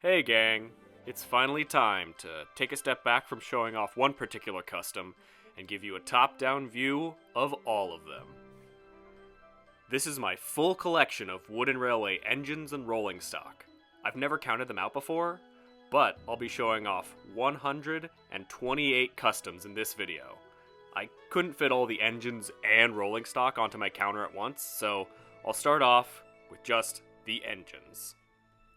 Hey gang, it's finally time to take a step back from showing off one particular custom and give you a top-down view of all of them. This is my full collection of wooden railway engines and rolling stock. I've never counted them out before, but I'll be showing off 128 customs in this video. I couldn't fit all the engines and rolling stock onto my counter at once, so I'll start off with just the engines.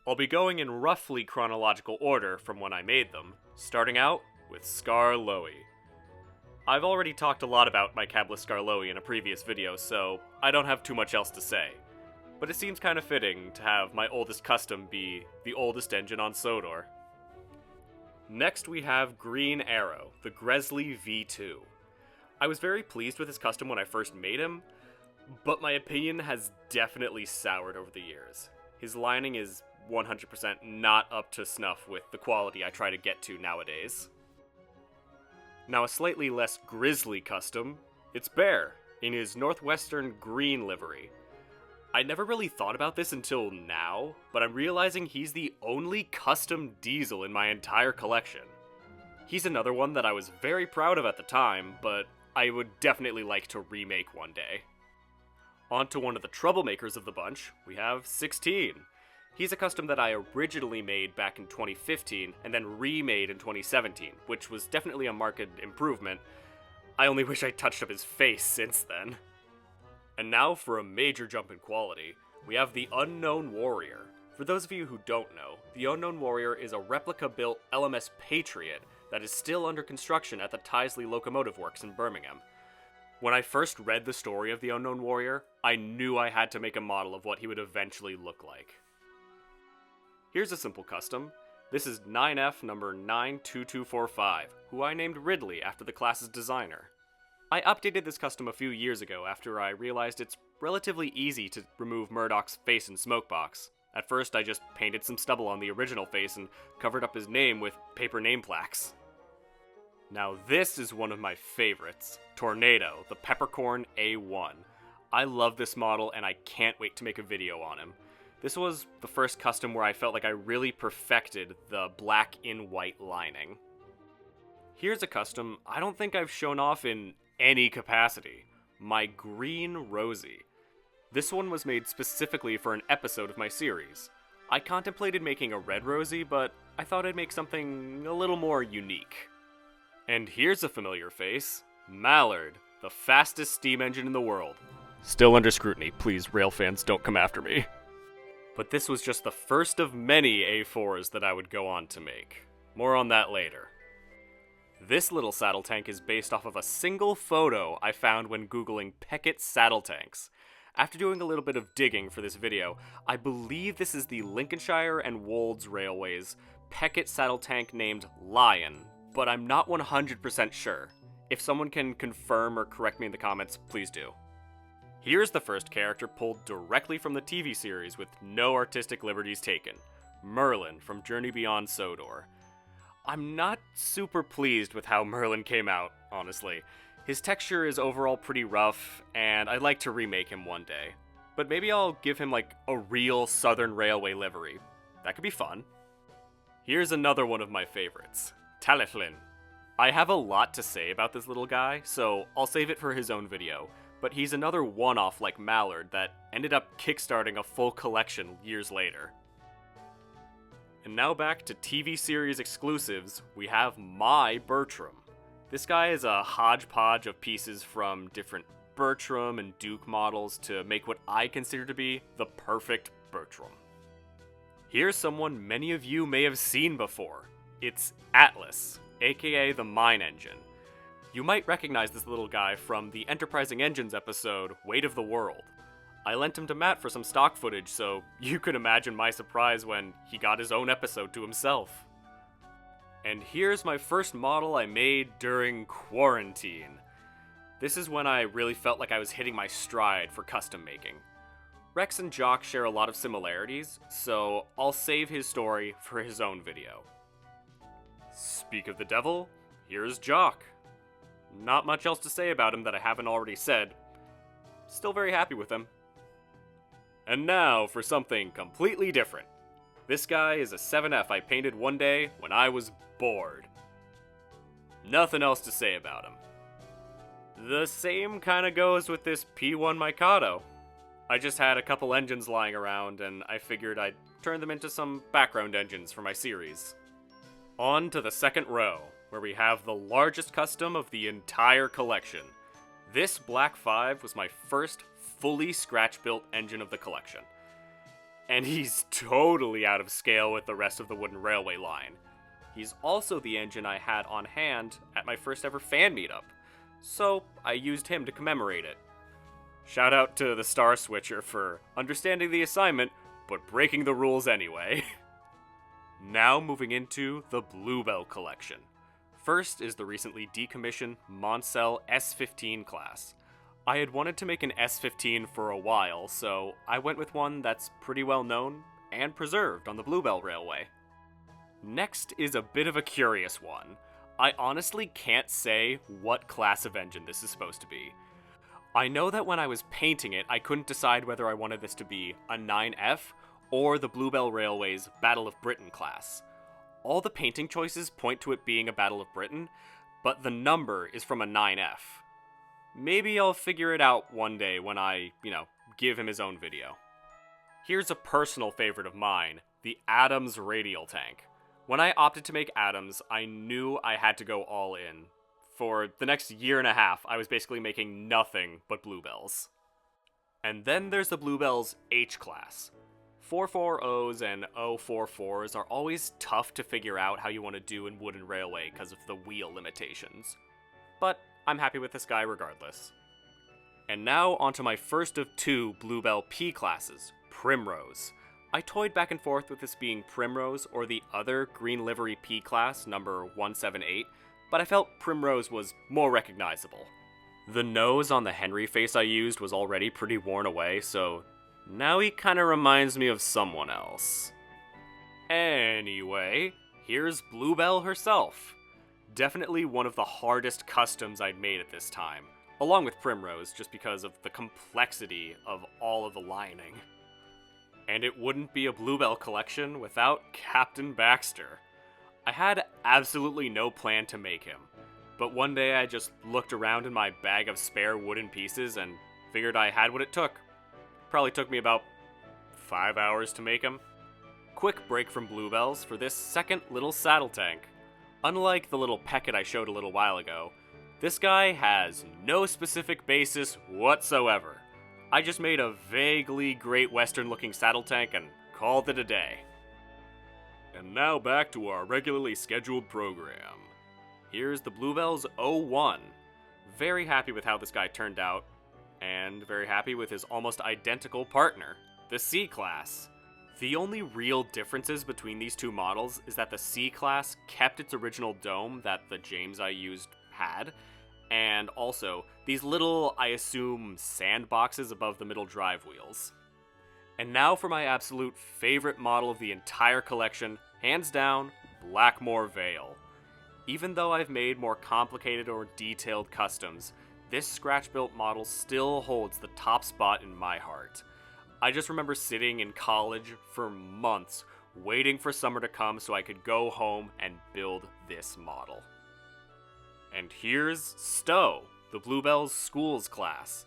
I'll be going in roughly chronological order from when I made them, starting out with Skarloey. I've already talked a lot about my cabless Skarloey in a previous video, so I don't have too much else to say. But it seems kind of fitting to have my oldest custom be the oldest engine on Sodor. Next we have Green Arrow, the Gresley V2. I was very pleased with his custom when I first made him, but my opinion has definitely soured over the years. His lining is 100% not up to snuff with the quality I try to get to nowadays. Now a slightly less grisly custom, it's Bear, in his Northwestern green livery. I never really thought about this until now, but I'm realizing he's the only custom diesel in my entire collection. He's another one that I was very proud of at the time, but I would definitely like to remake one day. On to one of the troublemakers of the bunch, we have 16. He's a custom that I originally made back in 2015 and then remade in 2017, which was definitely a marked improvement. I only wish I touched up his face since then. And now for a major jump in quality, we have the Unknown Warrior. For those of you who don't know, the Unknown Warrior is a replica-built LMS Patriot that is still under construction at the Talyllyn Locomotive Works in Birmingham. When I first read the story of the Unknown Warrior, I knew I had to make a model of what he would eventually look like. Here's a simple custom. This is 9F number 92245, who I named Ridley after the class's designer. I updated this custom a few years ago after I realized it's relatively easy to remove Murdoch's face and smokebox. At first I just painted some stubble on the original face and covered up his name with paper name plaques. Now this is one of my favorites, Tornado, the Peppercorn A1. I love this model and I can't wait to make a video on him. This was the first custom where I felt like I really perfected the black in white lining. Here's a custom I don't think I've shown off in any capacity, my Green Rosie. This one was made specifically for an episode of my series. I contemplated making a Red Rosie, but I thought I'd make something a little more unique. And here's a familiar face, Mallard, the fastest steam engine in the world. Still under scrutiny, please rail fans don't come after me. But this was just the first of many A4s that I would go on to make. More on that later. This little saddle tank is based off of a single photo I found when googling Peckett saddle tanks. After doing a little bit of digging for this video, I believe this is the Lincolnshire and Wolds Railways Peckett saddle tank named Lion, but I'm not 100% sure. If someone can confirm or correct me in the comments, please do. Here's the first character pulled directly from the TV series with no artistic liberties taken, Merlin from Journey Beyond Sodor. I'm not super pleased with how Merlin came out, honestly. His texture is overall pretty rough, and I'd like to remake him one day. But maybe I'll give him like a real Southern Railway livery. That could be fun. Here's another one of my favorites, Talyllyn. I have a lot to say about this little guy, so I'll save it for his own video. But he's another one-off like Mallard that ended up kickstarting a full collection years later. And now back to TV series exclusives, we have my Bertram. This guy is a hodgepodge of pieces from different Bertram and Duke models to make what I consider to be the perfect Bertram. Here's someone many of you may have seen before. It's Atlas, aka the Mine Engine. You might recognize this little guy from the Enterprising Engines episode, Weight of the World. I lent him to Matt for some stock footage, so you can imagine my surprise when he got his own episode to himself. And here's my first model I made during quarantine. This is when I really felt like I was hitting my stride for custom making. Rex and Jock share a lot of similarities, so I'll save his story for his own video. Speak of the devil, here's Jock. Not much else to say about him that I haven't already said. Still very happy with him. And now for something completely different. This guy is a 7F I painted one day when I was bored. Nothing else to say about him. The same kinda goes with this P1 Mikado. I just had a couple engines lying around, and I figured I'd turn them into some background engines for my series. On to the second row, where we have the largest custom of the entire collection. This Black 5 was my first fully scratch-built engine of the collection. And he's totally out of scale with the rest of the wooden railway line. He's also the engine I had on hand at my first ever fan meetup, so I used him to commemorate it. Shout out to the Star Switcher for understanding the assignment, but breaking the rules anyway. Now moving into the Bluebell collection. First is the recently decommissioned Moncel S15 class. I had wanted to make an S15 for a while, so I went with one that's pretty well known and preserved on the Bluebell Railway. Next is a bit of a curious one. I honestly can't say what class of engine this is supposed to be. I know that when I was painting it, I couldn't decide whether I wanted this to be a 9F or the Bluebell Railway's Battle of Britain class. All the painting choices point to it being a Battle of Britain, but the number is from a 9F. Maybe I'll figure it out one day when I, give him his own video. Here's a personal favorite of mine, the Adams radial tank. When I opted to make Adams, I knew I had to go all in. For the next year and a half, I was basically making nothing but Bluebells. And then there's the Bluebell's H-class. 440s and 044s are always tough to figure out how you want to do in wooden railway because of the wheel limitations. But I'm happy with this guy regardless. And now onto my first of two Bluebell P classes, Primrose. I toyed back and forth with this being Primrose or the other green livery P class, number 178, but I felt Primrose was more recognizable. The nose on the Henry face I used was already pretty worn away, so now he kinda reminds me of someone else. Anyway, here's Bluebell herself. Definitely one of the hardest customs I'd made at this time, along with Primrose, just because of the complexity of all of the lining. And it wouldn't be a Bluebell collection without Captain Baxter. I had absolutely no plan to make him, but one day I just looked around in my bag of spare wooden pieces and figured I had what it took. Probably took me about 5 hours to make him. Quick break from Bluebells for this second little saddle tank. Unlike the little Peckett I showed a little while ago, this guy has no specific basis whatsoever. I just made a vaguely Great Western looking saddle tank and called it a day. And now back to our regularly scheduled program. Here's the Bluebell's 01. Very happy with how this guy turned out, and very happy with his almost identical partner, the C-Class. The only real differences between these two models is that the C-Class kept its original dome that the James I used had, and also these little, I assume, sandboxes above the middle drive wheels. And now for my absolute favorite model of the entire collection, hands down, Blackmore Vale. Even though I've made more complicated or detailed customs, this scratch-built model still holds the top spot in my heart. I just remember sitting in college for months, waiting for summer to come so I could go home and build this model. And here's Stowe, the Bluebell's Schools class.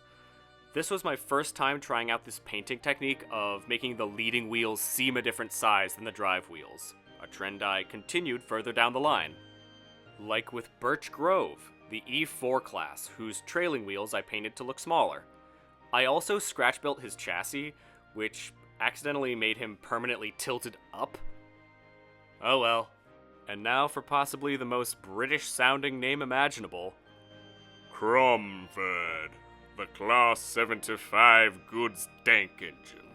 This was my first time trying out this painting technique of making the leading wheels seem a different size than the drive wheels, a trend I continued further down the line. Like with Birch Grove, the E4 class, whose trailing wheels I painted to look smaller. I also scratch-built his chassis, which accidentally made him permanently tilted up. Oh well. And now for possibly the most British-sounding name imaginable. Cromford, the Class 75 goods tank engine.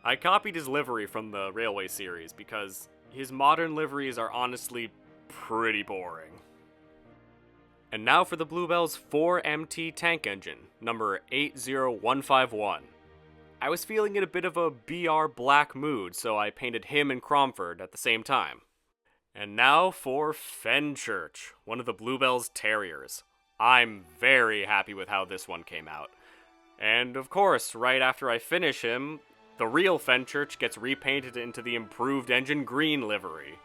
I copied his livery from the Railway series because his modern liveries are honestly pretty boring. And now for the Bluebell's 4MT tank engine, number 80151. I was feeling in a bit of a BR black mood, so I painted him and Cromford at the same time. And now for Fenchurch, one of the Bluebell's terriers. I'm very happy with how this one came out. And of course, right after I finish him, The real Fenchurch gets repainted into the improved engine green livery.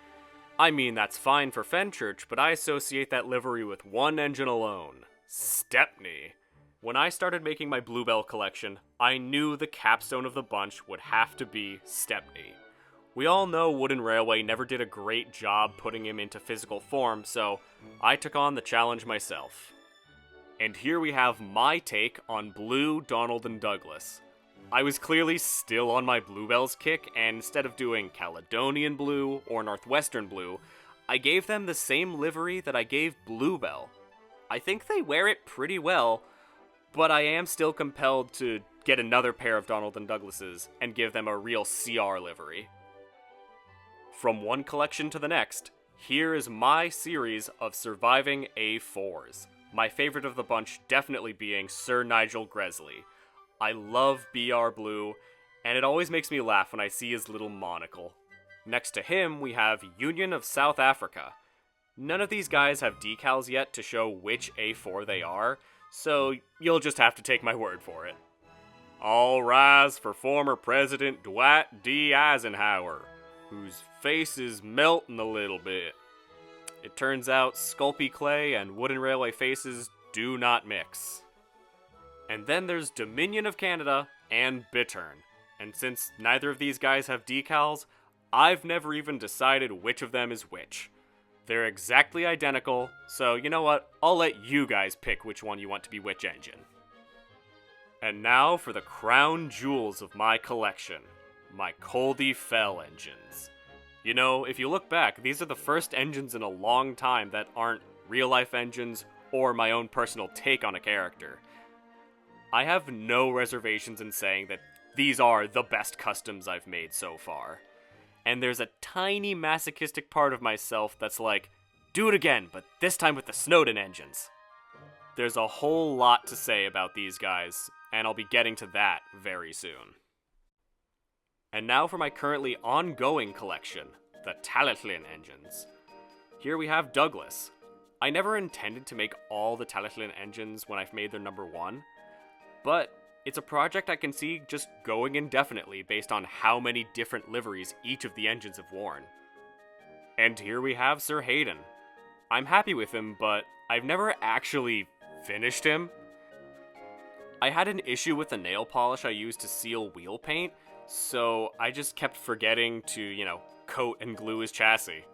I mean, that's fine for Fenchurch, but I associate that livery with one engine alone: Stepney. When I started making my Bluebell collection, I knew the capstone of the bunch would have to be Stepney. We all know Wooden Railway never did a great job putting him into physical form, so I took on the challenge myself. And here we have my take on Blue, Donald, and Douglas. I was clearly still on my Bluebells kick, and instead of doing Caledonian Blue or Northwestern Blue, I gave them the same livery that I gave Bluebell. I think they wear it pretty well, but I am still compelled to get another pair of Donald and Douglases and give them a real CR livery. From one collection to the next, here is my series of surviving A4s. My favorite of the bunch definitely being Sir Nigel Gresley. I love BR Blue, and it always makes me laugh when I see his little monocle. Next to him, we have Union of South Africa. None of these guys have decals yet to show which A4 they are, so you'll just have to take my word for it. All rise for former President Dwight D. Eisenhower, whose face is melting a little bit. It turns out Sculpey Clay and Wooden Railway faces do not mix. And then there's Dominion of Canada and Bittern. And since neither of these guys have decals, I've never even decided which of them is which. They're exactly identical, so you know what? I'll let you guys pick which one you want to be which engine. And now for the crown jewels of my collection, my Coldy Fell engines. You know, if you look back, these are the first engines in a long time that aren't real-life engines or my own personal take on a character. I have no reservations in saying that these are the best customs I've made so far. And there's a tiny masochistic part of myself that's like, do it again, but this time with the Snowden engines. There's a whole lot to say about these guys, and I'll be getting to that very soon. And now for my currently ongoing collection, the Talyllyn engines. Here we have Douglas. I never intended to make all the Talyllyn engines when I've made their number 1, but it's a project I can see just going indefinitely based on how many different liveries each of the engines have worn. And here we have Sir Hayden. I'm happy with him, but I've never actually finished him. I had an issue with the nail polish I used to seal wheel paint, so I just kept forgetting to, coat and glue his chassis.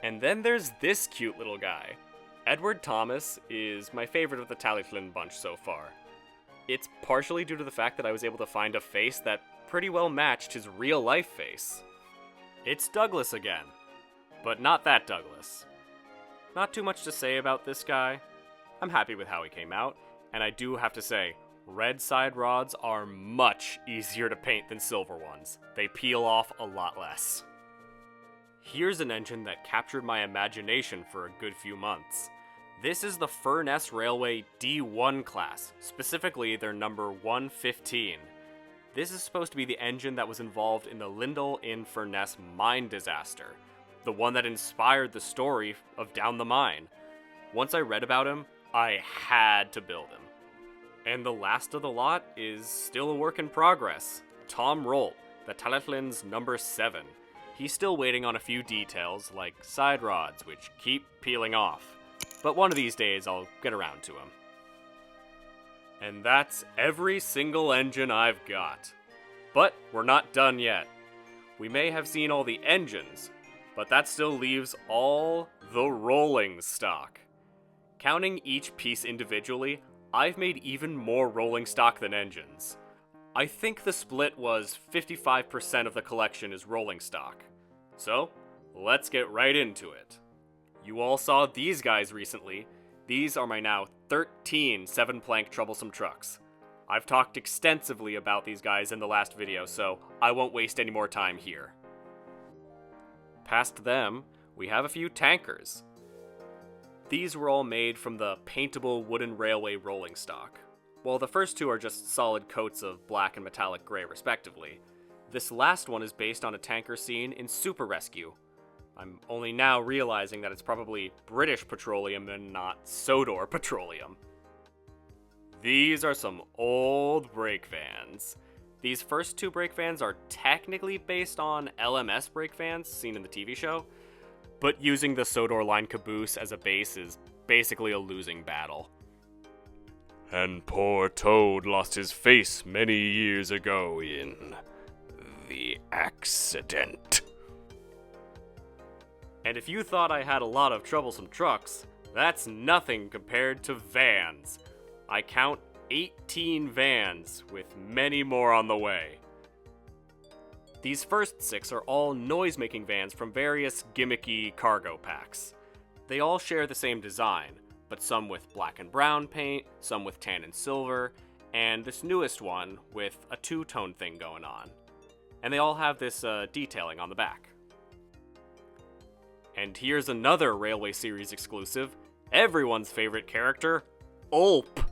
And then there's this cute little guy. Edward Thomas is my favorite of the Talyllyn bunch so far. It's partially due to the fact that I was able to find a face that pretty well matched his real-life face. It's Douglas again, but not that Douglas. Not too much to say about this guy. I'm happy with how he came out, and I do have to say, red side rods are much easier to paint than silver ones. They peel off a lot less. Here's an engine that captured my imagination for a good few months. This is the Furness Railway D1 class, specifically their number 115. This is supposed to be the engine that was involved in the Lindell in Furness mine disaster, the one that inspired the story of Down the Mine. Once I read about him, I had to build him. And the last of the lot is still a work in progress. Tom Rolt, the Talyllyn's number 7. He's still waiting on a few details, like side rods, which keep peeling off. But one of these days, I'll get around to him. And that's every single engine I've got. But we're not done yet. We may have seen all the engines, but that still leaves all the rolling stock. Counting each piece individually, I've made even more rolling stock than engines. I think the split was 55% of the collection is rolling stock. So, let's get right into it. You all saw these guys recently. These are my now 13 7-plank troublesome trucks. I've talked extensively about these guys in the last video, so I won't waste any more time here. Past them, we have a few tankers. These were all made from the paintable Wooden Railway rolling stock. While the first two are just solid coats of black and metallic gray respectively, this last one is based on a tanker scene in Super Rescue. I'm only now realizing that it's probably British Petroleum and not Sodor Petroleum. These are some old brake vans. These first two brake vans are technically based on LMS brake vans seen in the TV show, but using the Sodor line caboose as a base is basically a losing battle. And poor Toad lost his face many years ago in the accident. And if you thought I had a lot of troublesome trucks, that's nothing compared to vans. I count 18 vans, with many more on the way. These first 6 are all noise-making vans from various gimmicky cargo packs. They all share the same design, but some with black and brown paint, some with tan and silver, and this newest one with a two-tone thing going on. And they all have this detailing on the back. And here's another Railway Series exclusive, everyone's favorite character, Ulp.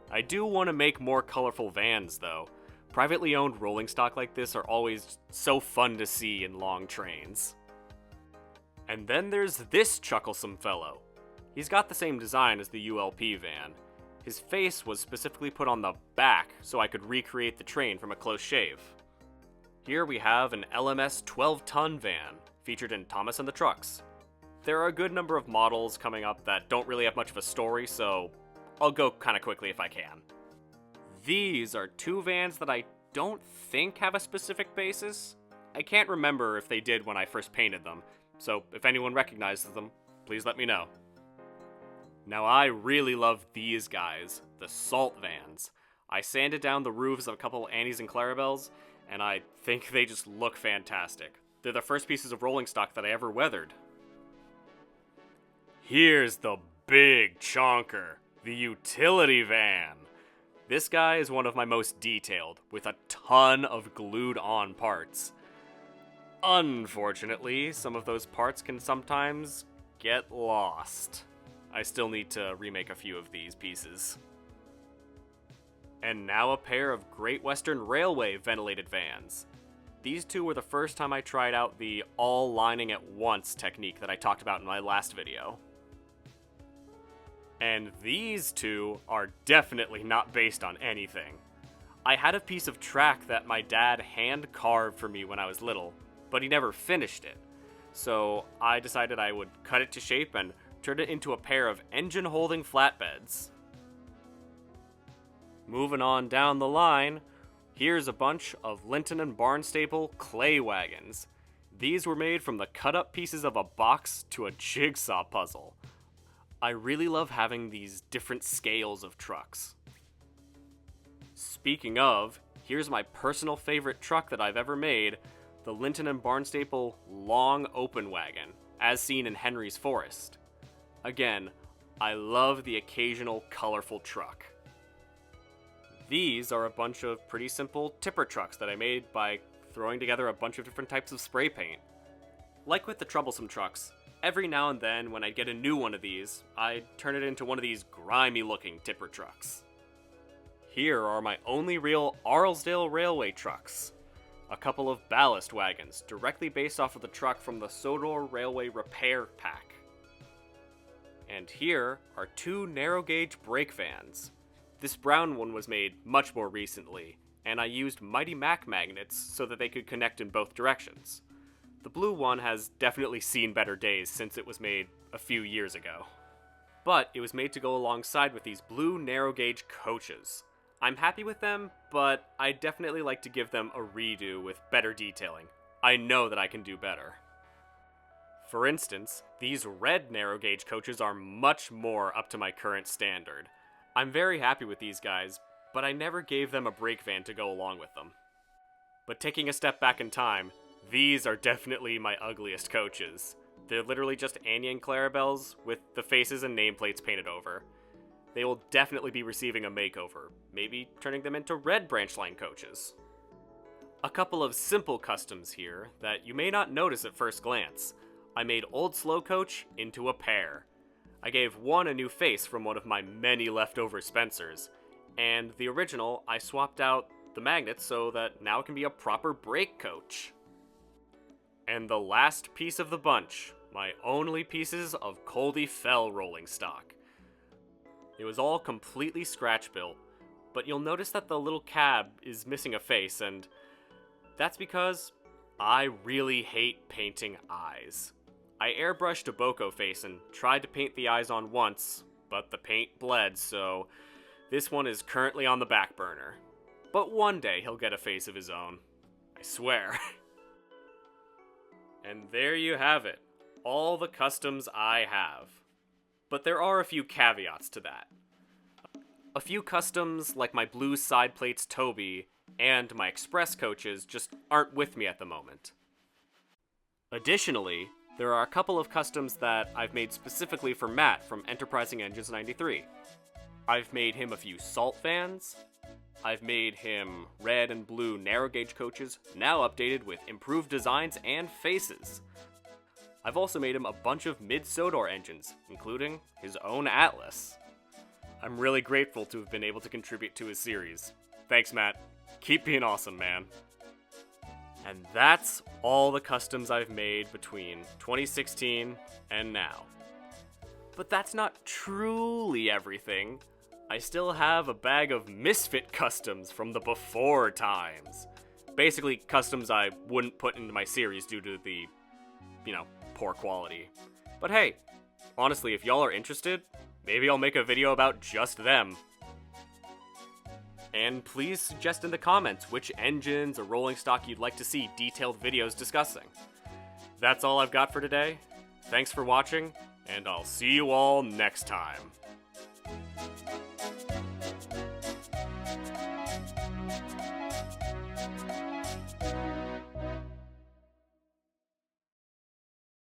I do want to make more colorful vans, though. Privately owned rolling stock like this are always so fun to see in long trains. And then there's this chucklesome fellow. He's got the same design as the ULP van. His face was specifically put on the back so I could recreate the train from a close shave. Here we have an LMS 12-ton van, featured in Thomas and the Trucks. There are a good number of models coming up that don't really have much of a story, so I'll go kinda quickly if I can. These are two vans that I don't think have a specific basis. I can't remember if they did when I first painted them, so if anyone recognizes them, please let me know. Now I really love these guys, the Salt Vans. I sanded down the roofs of a couple Annies and Clarabelles, and I think they just look fantastic. They're the first pieces of rolling stock that I ever weathered. Here's the big chonker, the utility van. This guy is one of my most detailed, with a ton of glued-on parts. Unfortunately, some of those parts can sometimes get lost. I still need to remake a few of these pieces. And now a pair of Great Western Railway ventilated vans. These two were the first time I tried out the all lining at once technique that I talked about in my last video. And these two are definitely not based on anything. I had a piece of track that my dad hand carved for me when I was little, but he never finished it. So I decided I would cut it to shape and turn it into a pair of engine-holding flatbeds. Moving on down the line, here's a bunch of Linton and Barnstaple clay wagons. These were made from the cut-up pieces of a box to a jigsaw puzzle. I really love having these different scales of trucks. Speaking of, here's my personal favorite truck that I've ever made, the Linton and Barnstaple long open wagon, as seen in Henry's Forest. Again, I love the occasional colorful truck. These are a bunch of pretty simple tipper trucks that I made by throwing together a bunch of different types of spray paint. Like with the troublesome trucks, every now and then when I'd get a new one of these, I'd turn it into one of these grimy-looking tipper trucks. Here are my only real Arlesdale Railway trucks. A couple of ballast wagons, directly based off of the truck from the Sodor Railway Repair Pack. And here are two narrow-gauge brake vans. This brown one was made much more recently, and I used Mighty Mac magnets so that they could connect in both directions. The blue one has definitely seen better days since it was made a few years ago. But it was made to go alongside with these blue narrow-gauge coaches. I'm happy with them, but I'd definitely like to give them a redo with better detailing. I know that I can do better. For instance, these red narrow-gauge coaches are much more up to my current standard. I'm very happy with these guys, but I never gave them a brake van to go along with them. But taking a step back in time, these are definitely my ugliest coaches. They're literally just Annie and Clarabelles with the faces and nameplates painted over. They will definitely be receiving a makeover, maybe turning them into red branch line coaches. A couple of simple customs here that you may not notice at first glance. I made Old Slow Coach into a pair. I gave one a new face from one of my many leftover Spencers, and the original I swapped out the magnets so that now it can be a proper brake coach. And the last piece of the bunch, my only pieces of Coldy Fell rolling stock. It was all completely scratch built, but you'll notice that the little cab is missing a face, and that's because I really hate painting eyes. I airbrushed a Boko face and tried to paint the eyes on once, but the paint bled, so this one is currently on the back burner. But one day he'll get a face of his own. I swear. And there you have it. All the customs I have. But there are a few caveats to that. A few customs, like my blue side plates Toby and my express coaches, just aren't with me at the moment. Additionally, there are a couple of customs that I've made specifically for Matt from Enterprising Engines 93. I've made him a few Salt vans. I've made him red and blue narrow gauge coaches, now updated with improved designs and faces. I've also made him a bunch of mid-Sodor engines, including his own Atlas. I'm really grateful to have been able to contribute to his series. Thanks, Matt. Keep being awesome, man. And that's all the customs I've made between 2016 and now. But that's not truly everything. I still have a bag of misfit customs from the before times. Basically, customs I wouldn't put into my series due to the, poor quality. But hey, honestly, if y'all are interested, maybe I'll make a video about just them. And please suggest in the comments which engines or rolling stock you'd like to see detailed videos discussing. That's all I've got for today. Thanks for watching, and I'll see you all next time.